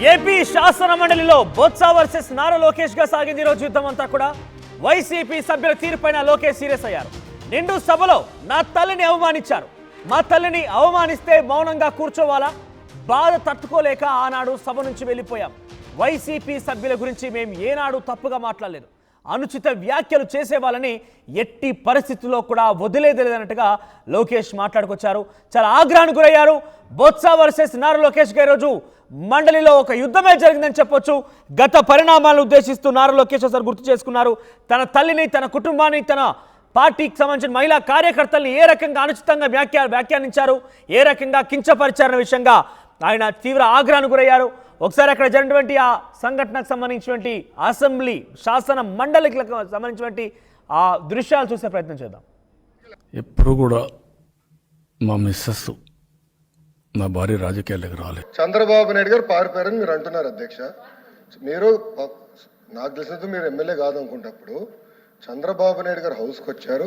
AP శాసన మండలిలో Botsa versus Nara Lokesh గా సాగింది రోజు యుద్ధం అంతా కూడా. వైసీపీ సభ్యుల తీరుపైన లోకేష్ సీరియస్ అయ్యారు. నిండు సభలో నా తల్లిని అవమానించారు, మా తల్లిని అవమానిస్తే మౌనంగా కూర్చోవాలా? బాధ తట్టుకోలేక ఆనాడు సభ నుంచి వెళ్ళిపోయాం. వైసీపీ సభ్యుల గురించి మేము ఏనాడు తప్పుగా మాట్లాడలేదు. అనుచిత వ్యాఖ్యలు చేసే వాళ్ళని ఎట్టి పరిస్థితుల్లో కూడా వదిలేదన్నట్టుగా లోకేష్ మాట్లాడుకొచ్చారు. చాలా ఆగ్రహానికి గురయ్యారు. బొత్స వర్సెస్ నారా లోకేష్ గారి రోజు మండలిలో ఒక యుద్ధమే జరిగిందని చెప్పొచ్చు. గత పరిణామాలను ఉద్దేశిస్తూ నారా లోకేష్ ఒకసారి గుర్తు చేసుకున్నారు. తన తల్లిని, తన కుటుంబాన్ని, తన పార్టీకి సంబంధించిన మహిళా కార్యకర్తల్ని ఏ రకంగా అనుచితంగా వ్యాఖ్యానించారు, ఏ రకంగా కించపరిచారన్న విషయంగా ఆయన తీవ్ర ఆగ్రహానికి గురయ్యారు. ఒకసారి అక్కడ జరిగినటువంటి ఆ సంఘటనకు సంబంధించినటువంటి అసెంబ్లీ శాసన మండలికి సంబంధించినటువంటి ఆ దృశ్యాలు చూసే ప్రయత్నం చేద్దాం. ఎప్పుడు కూడా మా మిస్సెస్ నా భార్య రాజకీయాలకు రాలేదు. చంద్రబాబు నాయుడు గారు పారిపోయారని మీరు అంటున్నారు అధ్యక్ష. మీరు నాకు తెలిసినంత మీరు ఎమ్మెల్యే కాదనుకుంటప్పుడు చంద్రబాబు నాయుడు గారు హౌస్కి వచ్చారు,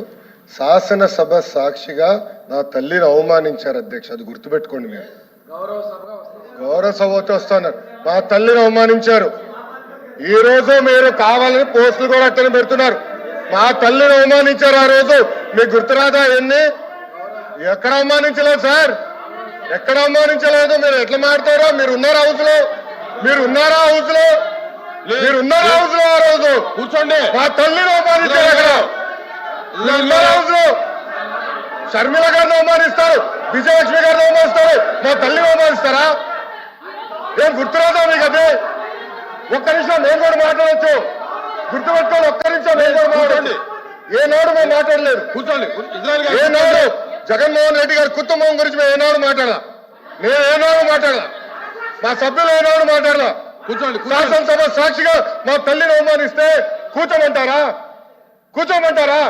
శాసనసభ సాక్షిగా నా తల్లిని అవమానించారు అధ్యక్ష. అది గుర్తుపెట్టుకోండి. మీరు గౌరవ సభతో వస్తున్నారు, మా తల్లిని అవమానించారు. ఈ రోజు మీరు కావాలని పోస్టులు కూడా అట్టని పెడుతున్నారు. మా తల్లిని అవమానించారు. ఆ రోజు మీకు గుర్తురాదా? ఎన్ని ఎక్కడ అవమానించలేదు సార్, ఎక్కడ అవమానించలేదు. మీరు ఎట్లా మాట్లాడతారో? మీరు ఉన్నారా హౌస్ లో? మీరు ఉన్నారా హౌస్ లో? మీరు ఉన్నారా హౌస్ లో? ఆ రోజు కూర్చోండి. మా తల్లిని అవమానించారు. అక్కడ ఉన్నారా హౌస్ లో? షర్మిల గారిని అవమానిస్తారు, విజయలక్ష్మి గారిని అవమానిస్తారు, మా తల్లిని అవమానిస్తారా? ఏం గుర్తురాదా మీకు? అదే ఒక్క నిమిషం నేను కూడా మాట్లాడచ్చు. గుర్తుపెట్టుకోండి. ఒక్క నిమిషం నేను కూడా మాట్లాడండి. ఏనాడు మేము మాట్లాడలేదు. కూర్చోండి. ఏనాడు జగన్మోహన్ రెడ్డి గారి కుటుంబం గురించి మేము ఏనాడు మాట్లాడాల? నేను ఏనాడు మాట్లాడాల? మా సభ్యులు ఏనాడు మాట్లాడాల? కూర్చోండి. శాసనసభ సాక్షిగా మా తల్లిని అవమానిస్తే కూర్చోమంటారా? కూర్చోమంటారా?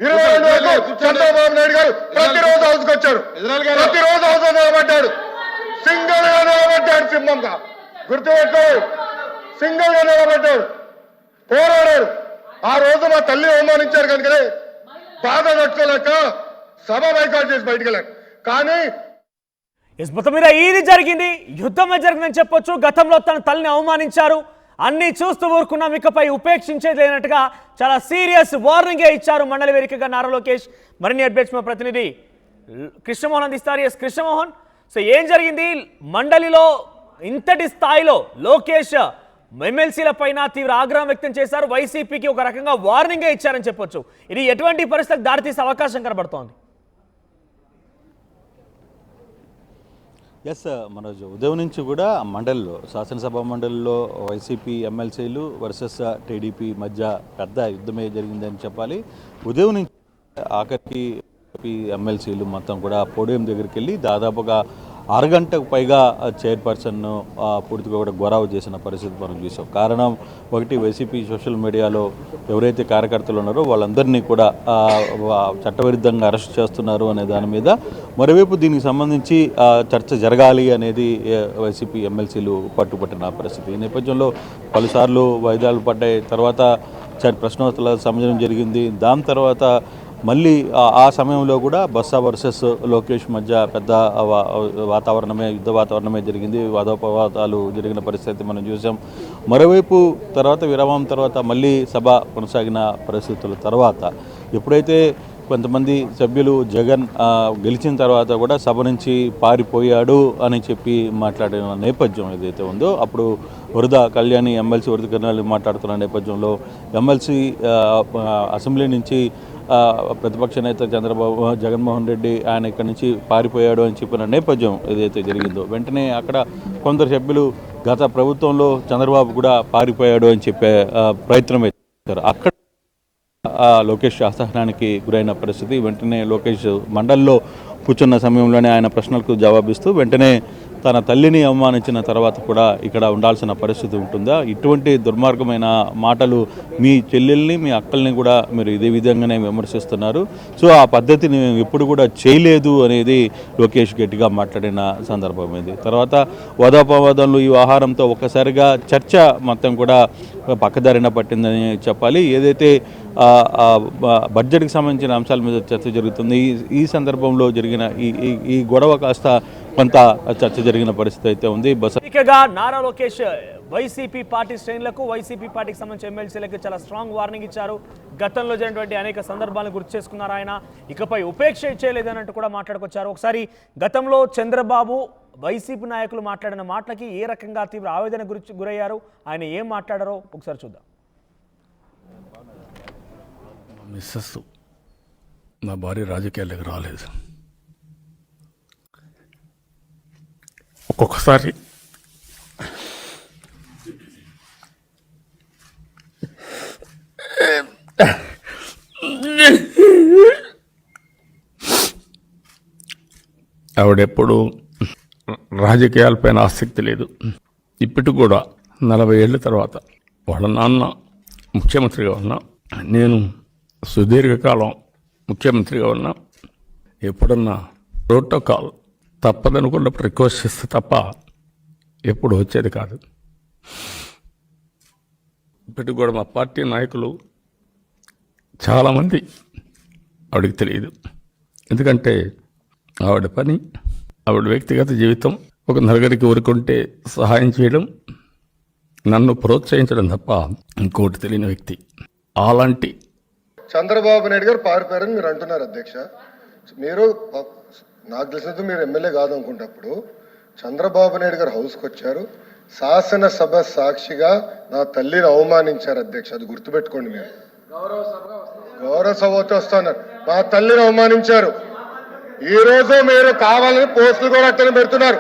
22 వరకు చంద్రబాబు నాయుడు గారు ప్రతిరోజు హౌస్కి వచ్చారు, ప్రతిరోజు హౌస్ నిలబడ్డాడు, సింగిల్ గా నిలబడ్డాడు. సింహంగా గుర్తుపెట్టు, సింగిల్ గా నిలబడ్డాడు, పోరాడాడు. ఆ రోజు మా తల్లి అవమానించారు కనుకనే బాధ తట్టుకోలేక సభ బైకాట్ చేసి బయటికి వెళ్ళారు. కానీ మొత్తం మీద ఇది జరిగింది, యుద్ధమే జరిగిందని చెప్పొచ్చు. గతంలో తన తల్లిని అవమానించారు, అన్ని చూస్తూ ఊరుకున్నాం, ఇకపై ఉపేక్షించేది లేనట్టుగా చాలా సీరియస్ వార్నింగే ఇచ్చారు మండలి వేదికగా నారా లోకేష్. మరిన్ని అప్డేట్స్ మా ప్రతినిధి కృష్ణమోహన్ అందిస్తారు. ఎస్ కృష్ణమోహన్, సో ఏం జరిగింది మండలిలో? ఇంతటి స్థాయిలో లోకేష్ ఎమ్మెల్సీల పైన తీవ్ర ఆగ్రహం వ్యక్తం చేశారు, వైసీపీకి ఒక రకంగా వార్నింగే ఇచ్చారని చెప్పొచ్చు. ఇది ఎటువంటి పరిస్థితులకు దారితీసే అవకాశం కనబడుతోంది? ఎస్ మనోజ్, ఉదయం నుంచి కూడా మండలిలో, శాసనసభ మండలిలో వైసీపీ ఎమ్మెల్సీలు వర్సెస్ టీడీపీ మధ్య పెద్ద యుద్ధమే జరిగిందని చెప్పాలి. ఉదయం నుంచి ఆఖరికి ఎమ్మెల్సీలు మొత్తం కూడా పోడియం దగ్గరికి వెళ్ళి దాదాపుగా అరగంటకు పైగా చైర్పర్సన్ను పూర్తిగా కూడా గొడవ చేసిన పరిస్థితి మనం చూసాం. కారణం ఒకటి, వైసీపీ సోషల్ మీడియాలో ఎవరైతే కార్యకర్తలు ఉన్నారో వాళ్ళందరినీ కూడా చట్టవిరుద్ధంగా అరెస్ట్ చేస్తున్నారు అనే దాని మీద. మరోవైపు దీనికి సంబంధించి చర్చ జరగాలి అనేది వైసీపీ ఎమ్మెల్సీలు పట్టుపట్టిన పరిస్థితి. ఈ నేపథ్యంలో పలుసార్లు వాయిదాలు పడ్డాయి. తర్వాత ప్రశ్నోత్తరాల సమయం జరిగింది. దాని తర్వాత మళ్ళీ ఆ సమయంలో కూడా బొత్స వర్సెస్ లోకేష్ మధ్య పెద్ద వాతావరణమే, యుద్ధ వాతావరణమే జరిగింది. వాదోపవాదాలు జరిగిన పరిస్థితి మనం చూసాం. మరోవైపు తర్వాత విరామం తర్వాత మళ్ళీ సభ కొనసాగిన పరిస్థితుల తర్వాత ఎప్పుడైతే కొంతమంది సభ్యులు జగన్ గెలిచిన తర్వాత కూడా సభ నుంచి పారిపోయాడు అని చెప్పి మాట్లాడిన నేపథ్యం ఏదైతే ఉందో, అప్పుడు వరద కళ్యాణి ఎమ్మెల్సీ వరద కళ్యాణి మాట్లాడుతున్న నేపథ్యంలో ఎమ్మెల్సీ అసెంబ్లీ నుంచి ప్రతిపక్ష నేత జగన్మోహన్ రెడ్డి ఆయన ఇక్కడి నుంచి పారిపోయాడు అని చెప్పిన నేపథ్యం ఏదైతే జరిగిందో, వెంటనే అక్కడ కొందరు సభ్యులు గత ప్రభుత్వంలో చంద్రబాబు కూడా పారిపోయాడు అని చెప్పే ప్రయత్నం చేశారు. అక్కడ లోకేష్ అసహనానికి గురైన పరిస్థితి. వెంటనే లోకేష్ మండలిలో కూర్చున్న సమయంలోనే ఆయన ప్రశ్నలకు జవాబిస్తూ వెంటనే తన తల్లిని అవమానించిన తర్వాత కూడా ఇక్కడ ఉండాల్సిన పరిస్థితి ఉంటుందా? ఇటువంటి దుర్మార్గమైన మాటలు మీ చెల్లెల్ని, మీ అక్కల్ని కూడా మీరు ఇదే విధంగానే విమర్శిస్తున్నారు. సో ఆ పద్ధతిని ఎప్పుడు కూడా చేయలేదు అనేది లోకేష్ గట్టిగా మాట్లాడిన సందర్భం ఇది. తర్వాత వాదోపవాదాలు ఈ వ్యవహారంతో ఒక్కసారిగా చర్చ మొత్తం కూడా పక్కదారిన పట్టిందని చెప్పాలి. ఏదైతే బడ్జెట్కి సంబంధించిన అంశాల మీద చర్చ జరుగుతుంది, ఈ సందర్భంలో జరిగిన ఈ గొడవ కాస్త కొంత చర్చ జరిగిన పరిస్థితి అయితే ఉంది. ఇకగా నారా లోకేష్ వైసీపీ పార్టీ శ్రేణులకు, వైసీపీ పార్టీకి సంబంధించిన ఎమ్మెల్సీలకు చాలా స్ట్రాంగ్ వార్నింగ్ ఇచ్చారు. గతంలో జరిగినటువంటి అనేక సందర్భాలను గుర్తు చేసుకున్నారు ఆయన. ఇకపై ఉపేక్ష చేయలేదన్నట్టు కూడా మాట్లాడుకొచ్చారు. ఒకసారి గతంలో చంద్రబాబు వైసీపీ నాయకులు మాట్లాడిన మాటలకి ఏ రకంగా తీవ్ర ఆవేదన గురయ్యారు, ఆయన ఏం మాట్లాడారో ఒకసారి చూద్దాం. మా మిస్సెస్ నా భార్య రాజకీయాల్లోకి రాలేదు. ఒక్కొక్కసారి ఆవిడెప్పుడు రాజకీయాలపైన ఆసక్తి లేదు. ఇప్పటికి కూడా 40 ఏళ్ళ తర్వాత వాళ్ళ నాన్న ముఖ్యమంత్రిగా ఉన్నా, నేను సుదీర్ఘకాలం ముఖ్యమంత్రిగా ఉన్నా, ఎప్పుడన్నా ప్రోటోకాల్ తప్పదనుకున్నప్పుడు రిక్వెస్ట్ చేస్తే తప్ప ఎప్పుడు వచ్చేది కాదు. ఇప్పటికి కూడా మా పార్టీ నాయకులు చాలామంది ఆవిడకి తెలియదు. ఎందుకంటే ఆవిడ పని, ఆవిడ వ్యక్తిగత జీవితం ఒక నలుగురికి ఊరుకుంటే సహాయం చేయడం, నన్ను ప్రోత్సహించడం తప్ప ఇంకోటి తెలియని వ్యక్తి. అలాంటి చంద్రబాబు నాయుడు గారు పారిపోయారని మీరు అంటున్నారు అధ్యక్ష. మీరు నాకు తెలిసినంత మీరు ఎమ్మెల్యే కాదనుకుంటప్పుడు చంద్రబాబు నాయుడు గారు హౌస్కి వచ్చారు, శాసనసభ సాక్షిగా నా తల్లిని అవమానించారు అధ్యక్ష. అది గుర్తుపెట్టుకోండి. మీరు గౌరవ సభతో వస్తున్నారు, మా తల్లిని అవమానించారు. ఈ రోజు మీరు కావాలని పోస్టులు కూడా అట్టని పెడుతున్నారు.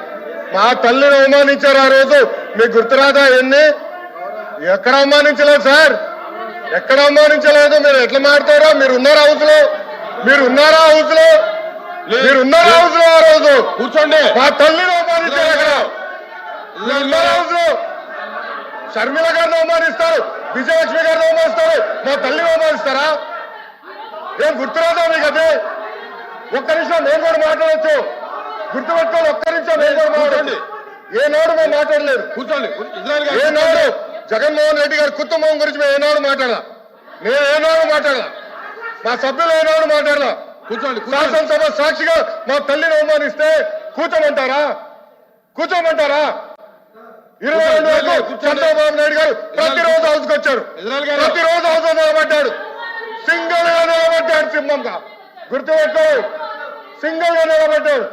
మా తల్లిని అవమానించారు ఆ రోజు, మీకు గుర్తురాదా? ఎన్ని ఎక్కడ అవమానించలేదు సార్, ఎక్కడ అవమానించలేదు. మీరు ఎట్లా మాట్లాడతారో, మీరు ఉన్నారా హౌస్ లో? మీరు ఉన్నారా హౌస్ లో? మీరు ఉన్నారా హౌస్ లో? ఆ రోజు కూర్చోండి. మా తల్లిని అవమానించారు. అక్కడ ఉన్నారా హౌస్ లో? షర్మిల గారిని అవమానిస్తారు, విజయలక్ష్మి గారిని అవమానిస్తారు, మా తల్లిని అవమానిస్తారా? ఏం గుర్తురాదా మీకు? అదే ఒక్క నిమిషం నేను కూడా మాట్లాడచ్చు, గుర్తుపెట్టుకోండి. ఒక్క నిమిషం నేను కూడా మాట్లాడండి. ఏనాడు మేము మాట్లాడలేదు. కూర్చోండి. ఏనాడు జగన్మోహన్ రెడ్డి గారి కుటుంబం గురించి మేము ఏనాడు మాట్లాడాల? నేను ఏనాడు మాట్లాడాల? మా సభ్యులు ఏనాడు మాట్లాడాల? కూర్చోండి. శాసనసభ సాక్షిగా మా తల్లిని అవమానిస్తే కూర్చోమంటారా? కూర్చోమంటారా? 22 వరకు చంద్రబాబు నాయుడు గారు ప్రతిరోజు హౌస్కి వచ్చాడు, ప్రతిరోజు హౌస్ నిలబడ్డాడు, సింగిల్ గా నిలబడ్డాడు, సింహంగా గుర్తుపెట్టు. సింగిల్ గా నిలబడ్డాడు,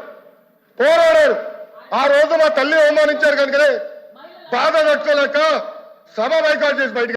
పోరాడాడు. ఆ రోజు మా తల్లి అవమానించారు కనుకనే బాధ తట్టుకోలేక సభ బైకాట్ చేసి బయటకు